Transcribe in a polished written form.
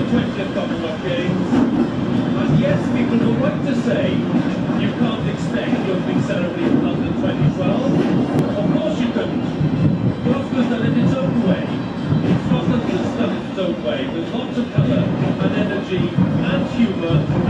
20th Commonwealth Games. And yes, people were right to say you can't expect the opening ceremony in London 2012. Of course you couldn't. Glasgow's done it its own way. Scotland has done it its own way, with lots of colour and energy and humour.